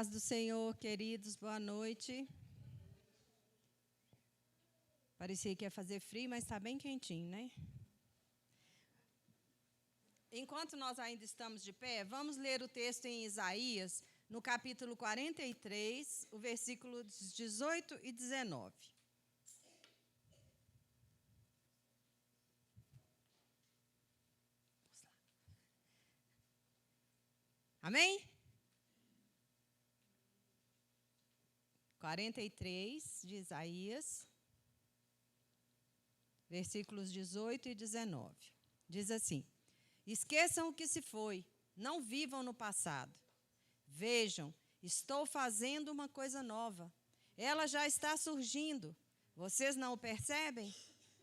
paz do Senhor, queridos, boa noite. Parecia que ia fazer frio, mas está bem quentinho, né? Enquanto nós ainda estamos de pé, vamos ler o texto em Isaías, no capítulo 43, o versículos 18 e 19. Amém? 43 de Isaías, versículos 18 e 19. Diz assim: esqueçam o que se foi, não vivam no passado. Vejam, estou fazendo uma coisa nova. Ela já está surgindo. Vocês não o percebem?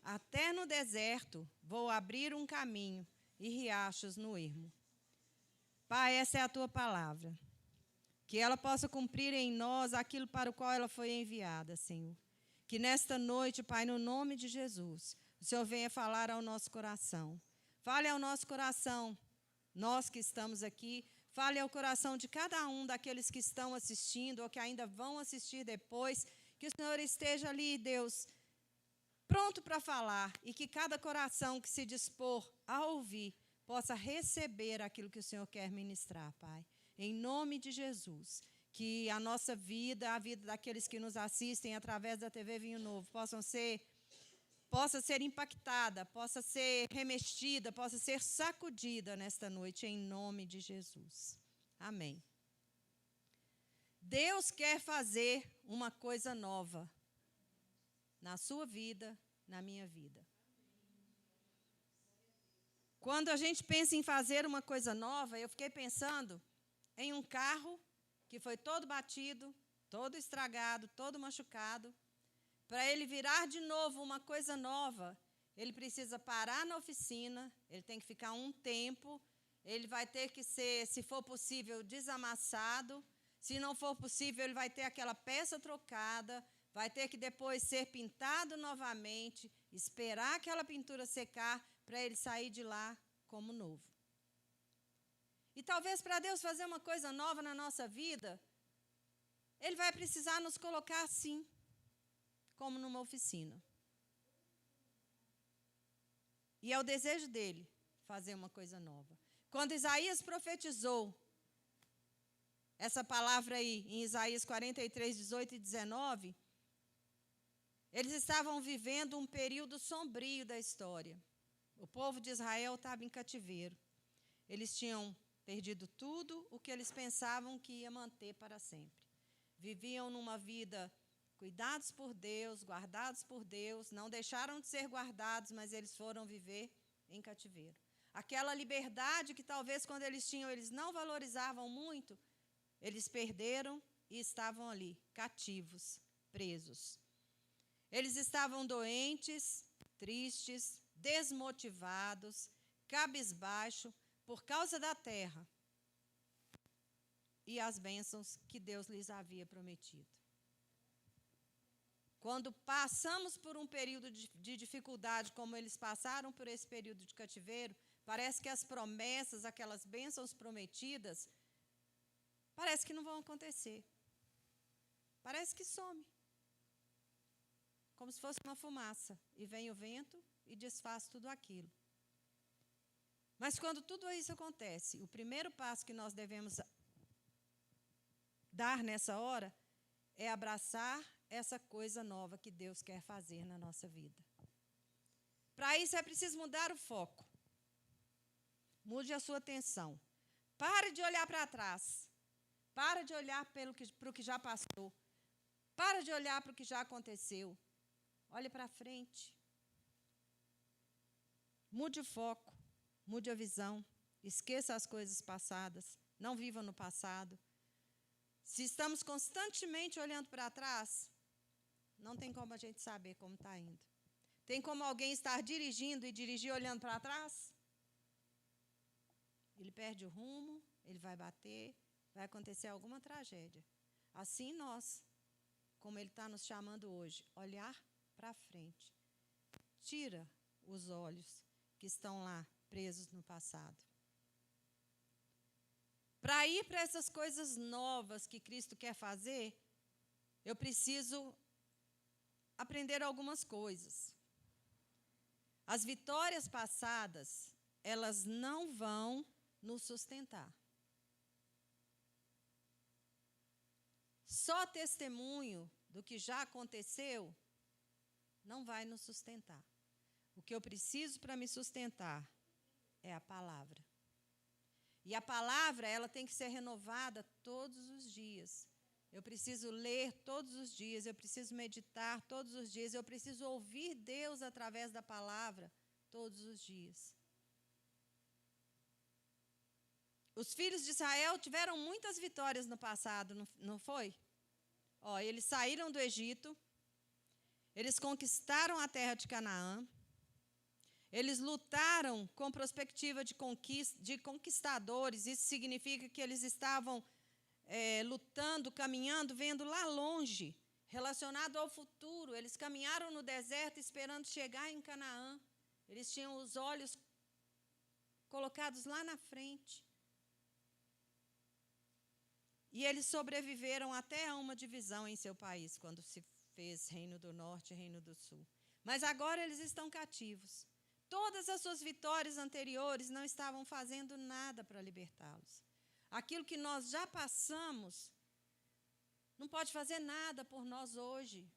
Até no deserto vou abrir um caminho e riachos no ermo. Pai, essa é a tua palavra. Que ela possa cumprir em nós aquilo para o qual ela foi enviada, Senhor. Que nesta noite, Pai, no nome de Jesus, o Senhor venha falar ao nosso coração. Fale ao nosso coração, nós que estamos aqui. Fale ao coração de cada um daqueles que estão assistindo ou que ainda vão assistir depois. Que o Senhor esteja ali, Deus, pronto para falar. E que cada coração que se dispor a ouvir possa receber aquilo que o Senhor quer ministrar, Pai. Em nome de Jesus, que a nossa vida, a vida daqueles que nos assistem através da TV Vinho Novo, possa ser impactada, possa ser remexida, possa ser sacudida nesta noite, em nome de Jesus. Amém. Deus quer fazer uma coisa nova na sua vida, na minha vida. Quando a gente pensa em fazer uma coisa nova, eu fiquei pensando em um carro que foi todo batido, todo estragado, todo machucado. Para ele virar de novo uma coisa nova, ele precisa parar na oficina, ele tem que ficar um tempo, ele vai ter que ser, se for possível, desamassado. Se não for possível, ele vai ter aquela peça trocada, vai ter que depois ser pintado novamente, esperar aquela pintura secar para ele sair de lá como novo. E talvez para Deus fazer uma coisa nova na nossa vida, Ele vai precisar nos colocar assim, como numa oficina. E é o desejo dele fazer uma coisa nova. Quando Isaías profetizou essa palavra aí, em Isaías 43, 18 e 19, eles estavam vivendo um período sombrio da história. O povo de Israel estava em cativeiro. Eles tinham perdido tudo o que eles pensavam que ia manter para sempre. Viviam numa vida cuidados por Deus, guardados por Deus, não deixaram de ser guardados, mas eles foram viver em cativeiro. Aquela liberdade que talvez quando eles tinham, eles não valorizavam muito, eles perderam e estavam ali, cativos, presos. Eles estavam doentes, tristes, desmotivados, cabisbaixos, por causa da terra e as bênçãos que Deus lhes havia prometido. Quando passamos por um período de dificuldade, como eles passaram por esse período de cativeiro, parece que as promessas, aquelas bênçãos prometidas, parece que não vão acontecer. Parece que some. Como se fosse uma fumaça. E vem o vento e desfaz tudo aquilo. Mas quando tudo isso acontece, o primeiro passo que nós devemos dar nessa hora é abraçar essa coisa nova que Deus quer fazer na nossa vida. Para isso é preciso mudar o foco. Mude a sua atenção. Pare de olhar para trás. Para de olhar para o que já passou. Para de olhar para o que já aconteceu. Olhe para frente. Mude o foco. Mude a visão, esqueça as coisas passadas, não viva no passado. Se estamos constantemente olhando para trás, não tem como a gente saber como está indo. Tem como alguém estar dirigindo e dirigir olhando para trás? Ele perde o rumo, ele vai bater, vai acontecer alguma tragédia. Assim nós, como ele está nos chamando hoje, olhar para frente. Tira os olhos que estão lá presos no passado. Para ir para essas coisas novas que Cristo quer fazer, eu preciso aprender algumas coisas. As vitórias passadas, elas não vão nos sustentar. Só testemunho do que já aconteceu não vai nos sustentar. O que eu preciso para me sustentar é a palavra. E a palavra, ela tem que ser renovada todos os dias. Eu preciso ler todos os dias, eu preciso meditar todos os dias, eu preciso ouvir Deus através da palavra todos os dias. Os filhos de Israel tiveram muitas vitórias no passado, não foi? Eles saíram do Egito, eles conquistaram a terra de Canaã, eles lutaram com perspectiva de conquistadores. Isso significa que eles estavam lutando, caminhando, vendo lá longe, relacionado ao futuro. Eles caminharam no deserto esperando chegar em Canaã. Eles tinham os olhos colocados lá na frente. E eles sobreviveram até a uma divisão em seu país, quando se fez Reino do Norte e Reino do Sul. Mas agora eles estão cativos. Todas as suas vitórias anteriores não estavam fazendo nada para libertá-los. Aquilo que nós já passamos não pode fazer nada por nós hoje.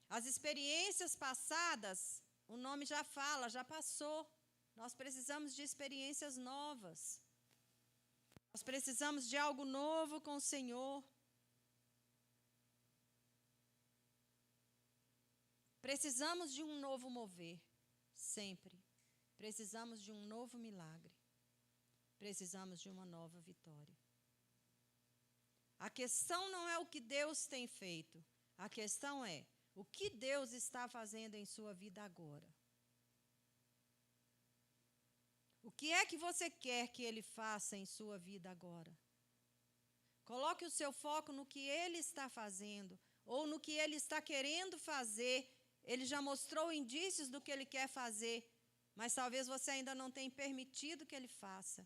As experiências passadas, o nome já fala, já passou. Nós precisamos de experiências novas. Nós precisamos de algo novo com o Senhor. Precisamos de um novo mover, sempre. Precisamos de um novo milagre. Precisamos de uma nova vitória. A questão não é o que Deus tem feito. A questão é o que Deus está fazendo em sua vida agora. O que é que você quer que Ele faça em sua vida agora? Coloque o seu foco no que Ele está fazendo, ou no que Ele está querendo fazer. Ele já mostrou indícios do que Ele quer fazer, mas talvez você ainda não tenha permitido que Ele faça.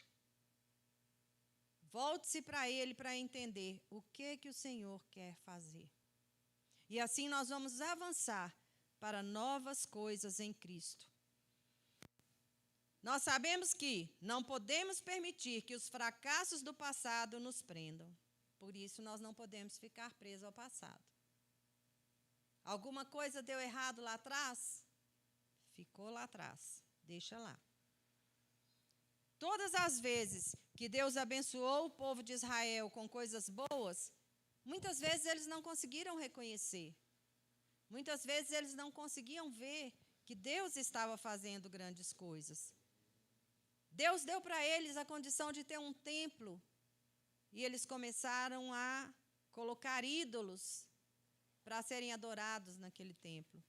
Volte-se para Ele para entender o que o Senhor quer fazer. E assim nós vamos avançar para novas coisas em Cristo. Nós sabemos que não podemos permitir que os fracassos do passado nos prendam. Por isso, nós não podemos ficar presos ao passado. Alguma coisa deu errado lá atrás? Ficou lá atrás. Deixa lá. Todas as vezes que Deus abençoou o povo de Israel com coisas boas, muitas vezes eles não conseguiram reconhecer. Muitas vezes eles não conseguiam ver que Deus estava fazendo grandes coisas. Deus deu para eles a condição de ter um templo. E eles começaram a colocar ídolos para serem adorados naquele templo.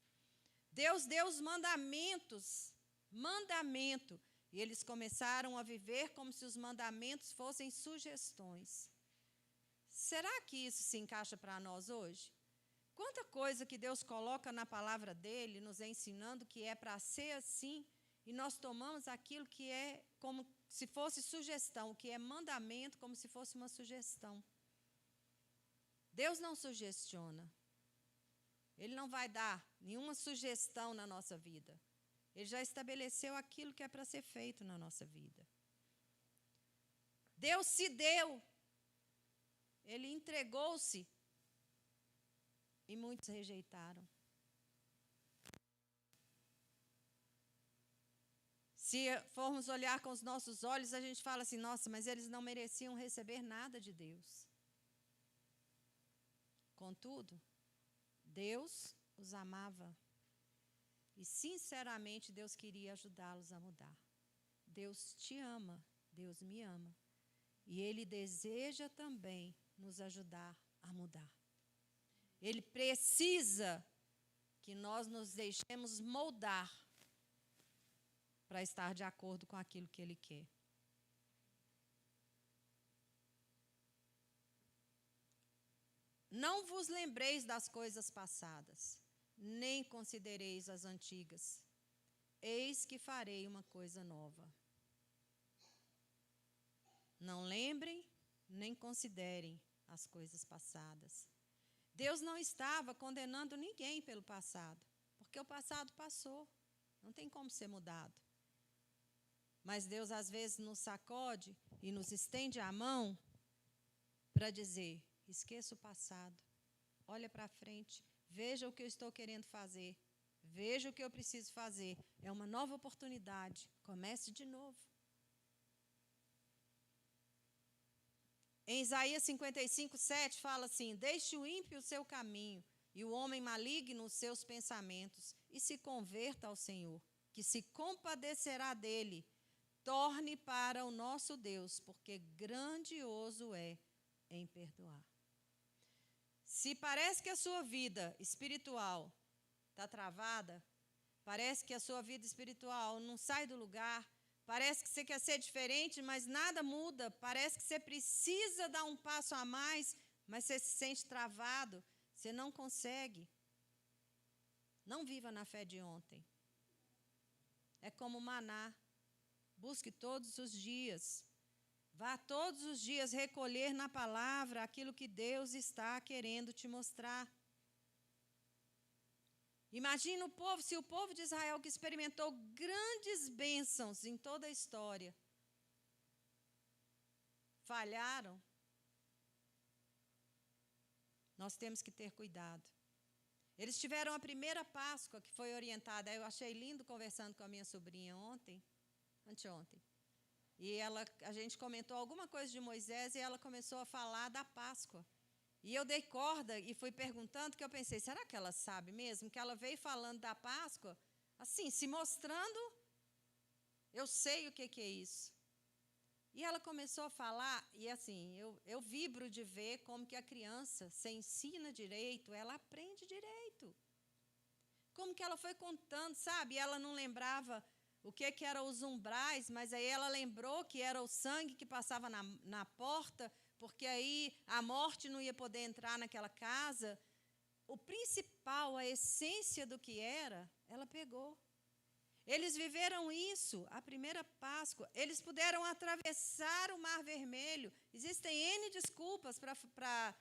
Deus deu os mandamento. E eles começaram a viver como se os mandamentos fossem sugestões. Será que isso se encaixa para nós hoje? Quanta coisa que Deus coloca na palavra dele, nos ensinando que é para ser assim, e nós tomamos aquilo que é como se fosse sugestão, o que é mandamento, como se fosse uma sugestão. Deus não sugestiona. Ele não vai dar nenhuma sugestão na nossa vida. Ele já estabeleceu aquilo que é para ser feito na nossa vida. Deus se deu. Ele entregou-se. E muitos rejeitaram. Se formos olhar com os nossos olhos, a gente fala assim, nossa, mas eles não mereciam receber nada de Deus. Contudo, Deus os amava. E, sinceramente, Deus queria ajudá-los a mudar. Deus te ama, Deus me ama. E Ele deseja também nos ajudar a mudar. Ele precisa que nós nos deixemos moldar para estar de acordo com aquilo que Ele quer. Não vos lembreis das coisas passadas, nem considereis as antigas. Eis que farei uma coisa nova. nem considerem as coisas passadas. Deus não estava condenando ninguém pelo passado, porque o passado passou, não tem como ser mudado. Mas Deus às vezes nos sacode e nos estende a mão para dizer: esqueça o passado, olha para frente, veja o que eu estou querendo fazer, veja o que eu preciso fazer. É uma nova oportunidade, comece de novo. Em Isaías 55:7 fala assim: deixe o ímpio o seu caminho e o homem maligno os seus pensamentos, e se converta ao Senhor, que se compadecerá dele. Torne para o nosso Deus, porque grandioso é em perdoar. Se parece que a sua vida espiritual está travada, parece que a sua vida espiritual não sai do lugar, parece que você quer ser diferente, mas nada muda, parece que você precisa dar um passo a mais, mas você se sente travado, você não consegue. Não viva na fé de ontem. É como maná. Busque todos os dias. Vá todos os dias recolher na palavra aquilo que Deus está querendo te mostrar. Imagina o povo, se o povo de Israel, que experimentou grandes bênçãos em toda a história, falharam, nós temos que ter cuidado. Eles tiveram a primeira Páscoa que foi orientada. Eu achei lindo conversando com a minha sobrinha anteontem. E a gente comentou alguma coisa de Moisés e ela começou a falar da Páscoa. E eu dei corda e fui perguntando, que eu pensei, será que ela sabe mesmo? Que ela veio falando da Páscoa, assim, se mostrando, eu sei o que é isso. E ela começou a falar, e assim, eu vibro de ver como que a criança, se ensina direito, ela aprende direito. Como que ela foi contando, sabe? E ela não lembrava o que eram os umbrais, mas aí ela lembrou que era o sangue que passava na porta, porque aí a morte não ia poder entrar naquela casa. O principal, a essência do que era, ela pegou. Eles viveram isso, a primeira Páscoa. Eles puderam atravessar o Mar Vermelho. Existem N desculpas para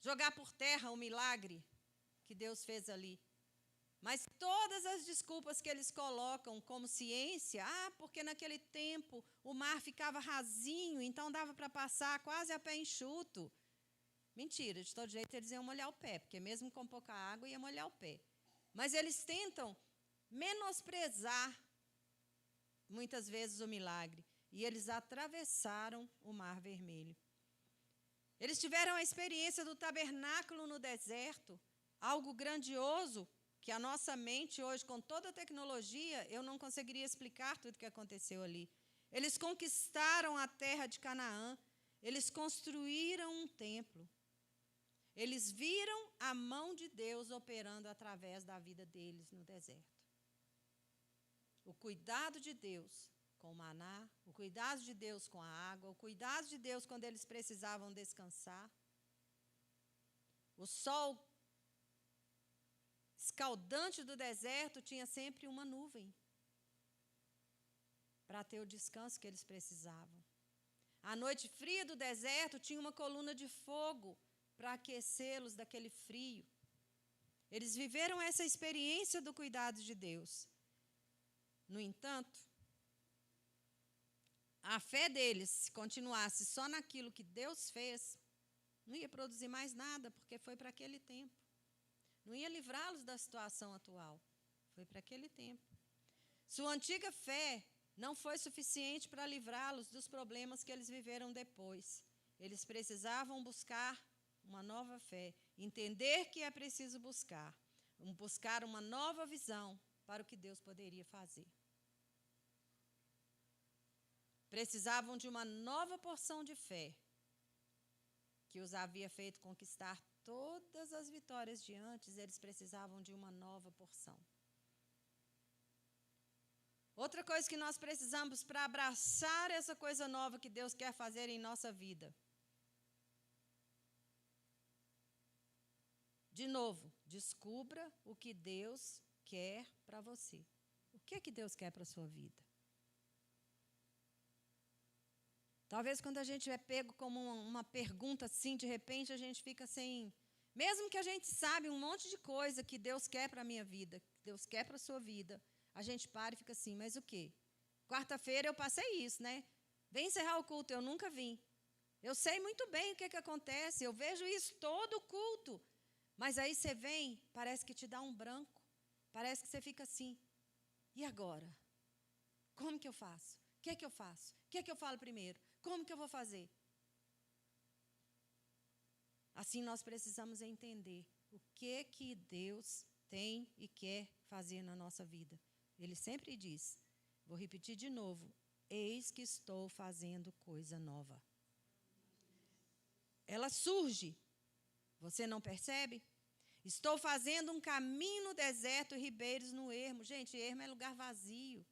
jogar por terra o milagre que Deus fez ali. Mas todas as desculpas que eles colocam como ciência, porque naquele tempo o mar ficava rasinho, então dava para passar quase a pé enxuto. Mentira, de todo jeito eles iam molhar o pé, porque mesmo com pouca água ia molhar o pé. Mas eles tentam menosprezar muitas vezes o milagre. E eles atravessaram o Mar Vermelho. Eles tiveram a experiência do tabernáculo no deserto, algo grandioso, que a nossa mente hoje, com toda a tecnologia, eu não conseguiria explicar tudo o que aconteceu ali. Eles conquistaram a terra de Canaã, eles construíram um templo. Eles viram a mão de Deus operando através da vida deles no deserto. O cuidado de Deus com o maná, o cuidado de Deus com a água, o cuidado de Deus quando eles precisavam descansar. O sol escaldante do deserto tinha sempre uma nuvem para ter o descanso que eles precisavam. A noite fria do deserto tinha uma coluna de fogo para aquecê-los daquele frio. Eles viveram essa experiência do cuidado de Deus. No entanto, a fé deles, se continuasse só naquilo que Deus fez, não ia produzir mais nada, porque foi para aquele tempo. Não ia livrá-los da situação atual. Foi para aquele tempo. Sua antiga fé não foi suficiente para livrá-los dos problemas que eles viveram depois. Eles precisavam buscar uma nova fé, entender que é preciso buscar uma nova visão para o que Deus poderia fazer. Precisavam de uma nova porção de fé que os havia feito conquistar todas as vitórias de antes. Eles precisavam de uma nova porção. Outra coisa que nós precisamos para abraçar essa coisa nova que Deus quer fazer em nossa vida. De novo, descubra o que Deus quer para você. O que Deus quer para a sua vida? Talvez quando a gente é pego como uma pergunta assim, de repente a gente fica sem... Mesmo que a gente sabe um monte de coisa que Deus quer para a minha vida, que Deus quer para a sua vida, a gente para e fica assim, mas o quê? Quarta-feira eu passei isso, né? Vem encerrar o culto, eu nunca vim. Eu sei muito bem o que acontece, eu vejo isso todo o culto. Mas aí você vem, parece que te dá um branco, parece que você fica assim, e agora? Como que eu faço? O que eu faço? O que eu falo primeiro? Como que eu vou fazer? Assim nós precisamos entender o que Deus tem e quer fazer na nossa vida. Ele sempre diz, vou repetir de novo, eis que estou fazendo coisa nova. Ela surge, você não percebe? Estou fazendo um caminho no deserto e ribeiros no ermo. Gente, ermo é lugar vazio,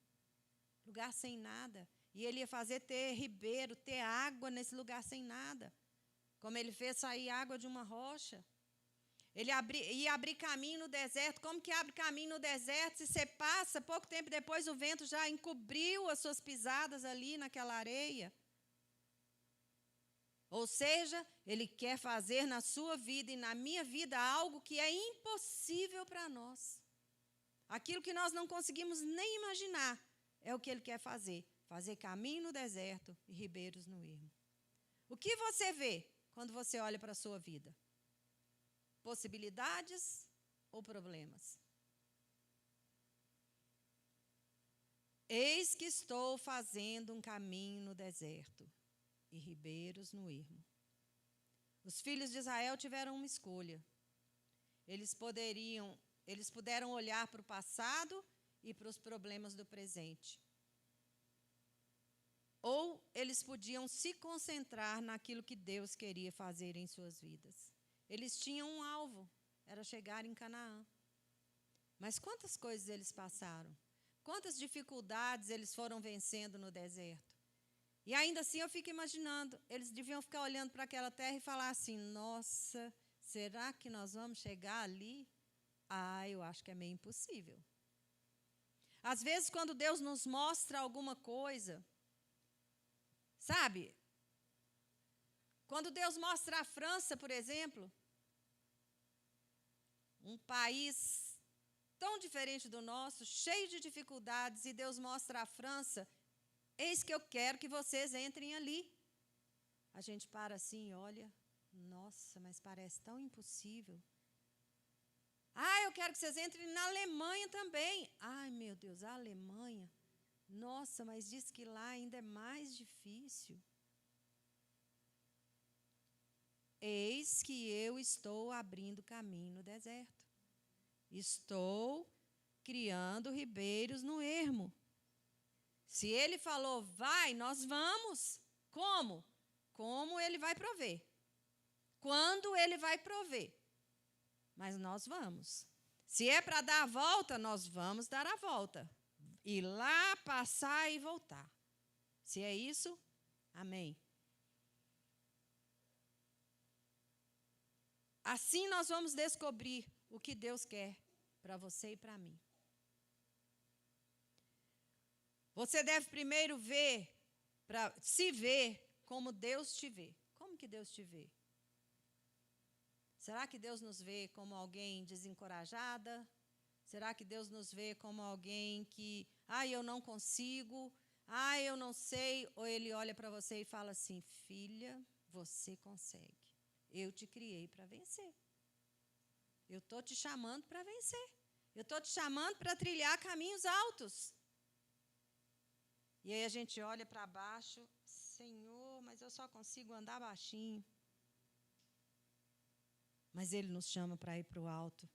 lugar sem nada. E ele ia fazer ter ribeiro, ter água nesse lugar sem nada. Como ele fez sair água de uma rocha. Ele ia abrir caminho no deserto. Como que abre caminho no deserto? Se você passa, pouco tempo depois o vento já encobriu as suas pisadas ali naquela areia. Ou seja, ele quer fazer na sua vida e na minha vida algo que é impossível para nós. Aquilo que nós não conseguimos nem imaginar é o que ele quer fazer. Fazer caminho no deserto e ribeiros no ermo. O que você vê quando você olha para a sua vida? Possibilidades ou problemas? Eis que estou fazendo um caminho no deserto e ribeiros no ermo. Os filhos de Israel tiveram uma escolha. Eles puderam olhar para o passado e para os problemas do presente. Ou eles podiam se concentrar naquilo que Deus queria fazer em suas vidas. Eles tinham um alvo, era chegar em Canaã. Mas quantas coisas eles passaram? Quantas dificuldades eles foram vencendo no deserto? E ainda assim eu fico imaginando, eles deviam ficar olhando para aquela terra e falar assim, nossa, será que nós vamos chegar ali? Eu acho que é meio impossível. Às vezes, quando Deus nos mostra alguma coisa, sabe? Quando Deus mostra a França, por exemplo, um país tão diferente do nosso, cheio de dificuldades, e Deus mostra a França, eis que eu quero que vocês entrem ali. A gente para assim e olha, nossa, mas parece tão impossível. Eu quero que vocês entrem na Alemanha também. Meu Deus, a Alemanha? Nossa, mas diz que lá ainda é mais difícil. Eis que eu estou abrindo caminho no deserto. Estou criando ribeiros no ermo. Se ele falou, vai, nós vamos. Como? Como ele vai prover. Quando ele vai prover. Mas nós vamos. Se é para dar a volta, nós vamos dar a volta. Ir lá, passar e voltar. Se é isso, amém. Assim nós vamos descobrir o que Deus quer para você e para mim. Você deve primeiro se ver como Deus te vê. Como que Deus te vê? Será que Deus nos vê como alguém desencorajada? Será que Deus nos vê como alguém que, eu não consigo, eu não sei? Ou Ele olha para você e fala assim, filha, você consegue. Eu te criei para vencer. Eu estou te chamando para vencer. Eu estou te chamando para trilhar caminhos altos. E aí a gente olha para baixo, Senhor, mas eu só consigo andar baixinho. Mas Ele nos chama para ir para o alto.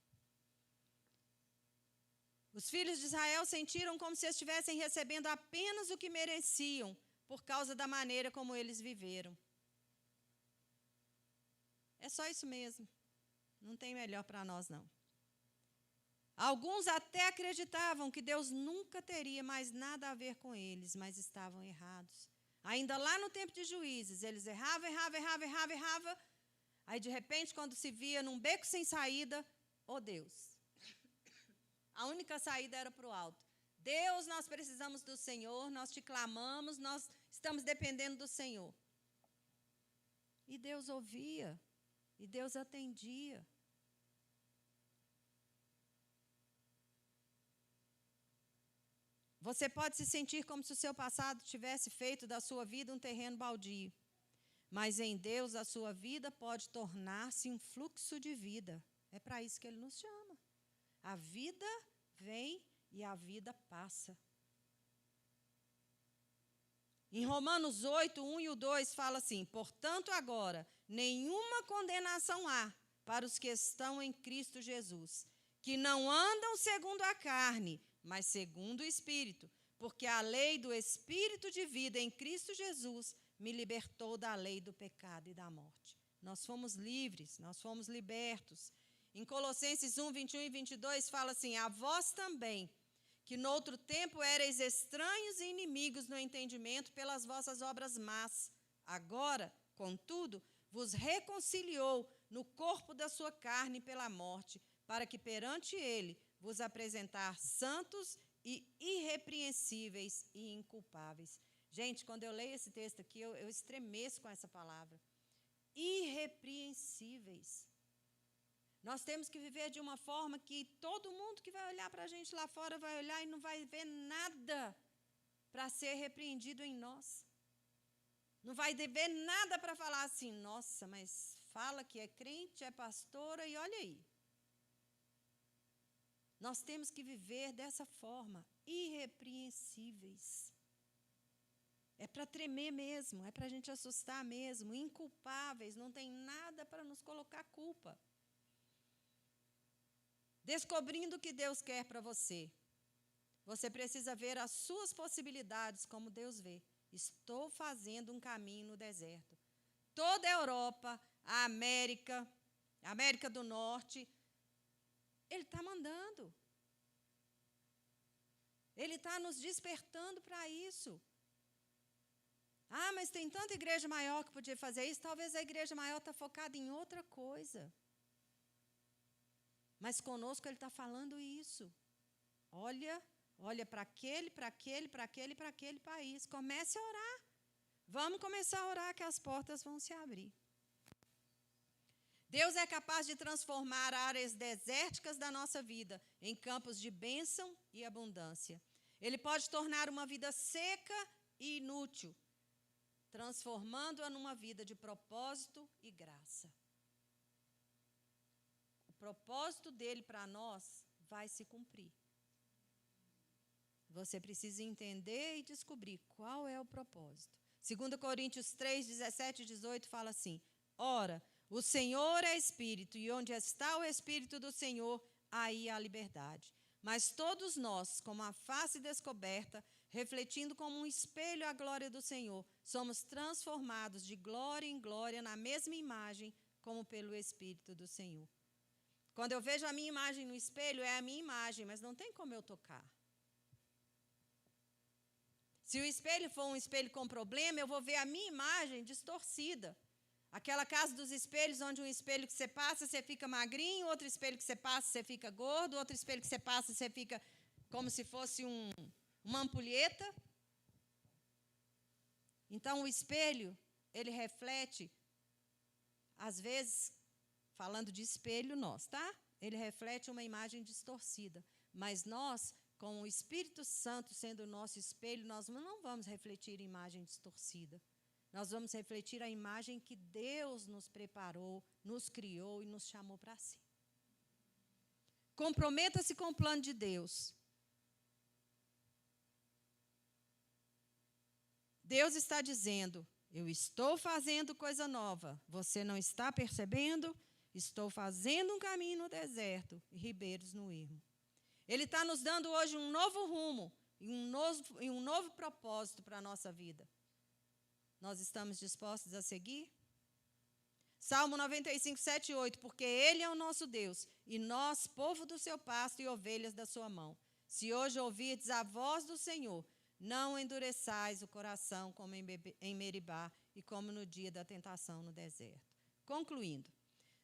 Os filhos de Israel sentiram como se estivessem recebendo apenas o que mereciam, por causa da maneira como eles viveram. É só isso mesmo. Não tem melhor para nós, não. Alguns até acreditavam que Deus nunca teria mais nada a ver com eles, mas estavam errados. Ainda lá no tempo de Juízes, eles erravam. Aí, de repente, quando se via num beco sem saída, Deus. A única saída era para o alto. Deus, nós precisamos do Senhor, nós te clamamos, nós estamos dependendo do Senhor. E Deus ouvia, e Deus atendia. Você pode se sentir como se o seu passado tivesse feito da sua vida um terreno baldio. Mas em Deus a sua vida pode tornar-se um fluxo de vida. É para isso que Ele nos chama. A vida vem e a vida passa. Em Romanos 8, 1 e o 2 fala assim: portanto agora, nenhuma condenação há para os que estão em Cristo Jesus, que não andam segundo a carne, mas segundo o Espírito, porque a lei do Espírito de vida em Cristo Jesus me libertou da lei do pecado e da morte. Nós fomos livres, nós fomos libertos. Em Colossenses 1, 21 e 22 fala assim: a vós também, que noutro tempo erais estranhos e inimigos no entendimento pelas vossas obras más, agora, contudo, vos reconciliou no corpo da sua carne pela morte, para que perante ele vos apresentar santos e irrepreensíveis e inculpáveis. Gente, quando eu leio esse texto aqui, eu estremeço com essa palavra. Irrepreensíveis. Nós temos que viver de uma forma que todo mundo que vai olhar para a gente lá fora vai olhar e não vai ver nada para ser repreendido em nós. Não vai ver nada para falar assim: nossa, mas fala que é crente, é pastora e olha aí. Nós temos que viver dessa forma, irrepreensíveis. É para tremer mesmo, é para a gente assustar mesmo, inculpáveis, não tem nada para nos colocar culpa. Descobrindo o que Deus quer para você. Você precisa ver as suas possibilidades como Deus vê. Estou fazendo um caminho no deserto. Toda a Europa, a América do Norte, Ele está mandando. Ele está nos despertando para isso. Ah, mas tem tanta igreja maior que podia fazer isso. Talvez a igreja maior está focada em outra coisa. Mas conosco Ele está falando isso. Olha para aquele país. Comece a orar. Vamos começar a orar que as portas vão se abrir. Deus é capaz de transformar áreas desérticas da nossa vida em campos de bênção e abundância. Ele pode tornar uma vida seca e inútil, transformando-a numa vida de propósito e graça. O propósito dele para nós vai se cumprir. Você precisa entender e descobrir qual é o propósito. 2 Coríntios 3, 17 e 18 fala assim: ora, o Senhor é Espírito, e onde está o Espírito do Senhor, aí há liberdade. Mas todos nós, com a face descoberta, refletindo como um espelho a glória do Senhor, somos transformados de glória em glória na mesma imagem, como pelo Espírito do Senhor. Quando eu vejo a minha imagem no espelho, é a minha imagem, mas não tem como eu tocar. Se o espelho for um espelho com problema, eu vou ver a minha imagem distorcida. Aquela casa dos espelhos, onde um espelho que você passa, você fica magrinho, outro espelho que você passa, você fica gordo, outro espelho que você passa, você fica como se fosse uma ampulheta. Então, o espelho, ele reflete, às vezes, falando de espelho nós, tá? Ele reflete uma imagem distorcida. Mas nós, com o Espírito Santo sendo o nosso espelho, nós não vamos refletir imagem distorcida. Nós vamos refletir a imagem que Deus nos preparou, nos criou e nos chamou para si. Comprometa-se com o plano de Deus. Deus está dizendo: eu estou fazendo coisa nova. Você não está percebendo? Estou fazendo um caminho no deserto e ribeiros no ermo. Ele está nos dando hoje um novo rumo e um novo propósito para a nossa vida. Nós estamos dispostos a seguir? Salmo 95, 7 e 8. Porque Ele é o nosso Deus, e nós, povo do seu pasto e ovelhas da sua mão. Se hoje ouvirdes a voz do Senhor, não endureçais o coração como em Meribá e como no dia da tentação no deserto. Concluindo,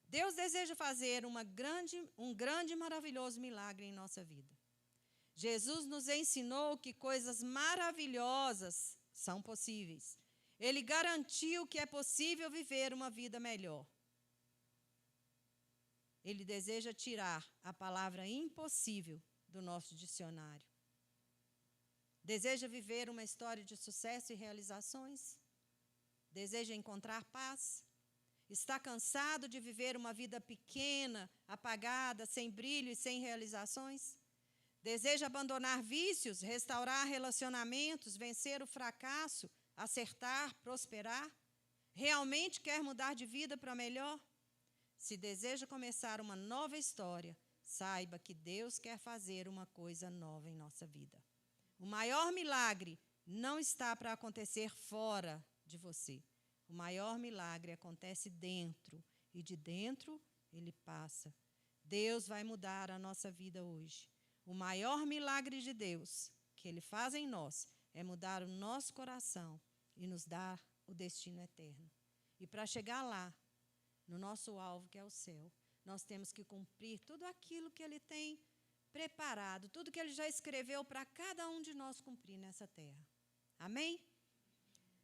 Deus deseja fazer um grande e maravilhoso milagre em nossa vida. Jesus nos ensinou que coisas maravilhosas são possíveis. Ele garantiu que é possível viver uma vida melhor. Ele deseja tirar a palavra impossível do nosso dicionário. Deseja viver uma história de sucesso e realizações? Deseja encontrar paz? Está cansado de viver uma vida pequena, apagada, sem brilho e sem realizações? Deseja abandonar vícios, restaurar relacionamentos, vencer o fracasso, acertar, prosperar? Realmente quer mudar de vida para melhor? Se deseja começar uma nova história, saiba que Deus quer fazer uma coisa nova em nossa vida. O maior milagre não está para acontecer fora de você. O maior milagre acontece dentro, e de dentro ele passa. Deus vai mudar a nossa vida hoje. O maior milagre de Deus que Ele faz em nós é mudar o nosso coração e nos dar o destino eterno. E para chegar lá, no nosso alvo, que é o céu, nós temos que cumprir tudo aquilo que Ele tem preparado, tudo que Ele já escreveu para cada um de nós cumprir nessa terra. Amém?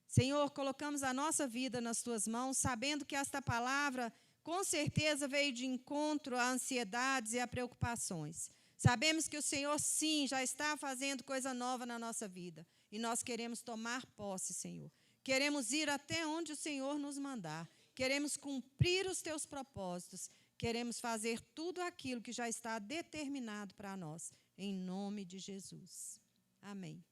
Senhor, colocamos a nossa vida nas Tuas mãos, sabendo que esta palavra, com certeza, veio de encontro a ansiedades e a preocupações. Sabemos que o Senhor, sim, já está fazendo coisa nova na nossa vida. E nós queremos tomar posse, Senhor. Queremos ir até onde o Senhor nos mandar. Queremos cumprir os Teus propósitos. Queremos fazer tudo aquilo que já está determinado para nós. Em nome de Jesus. Amém.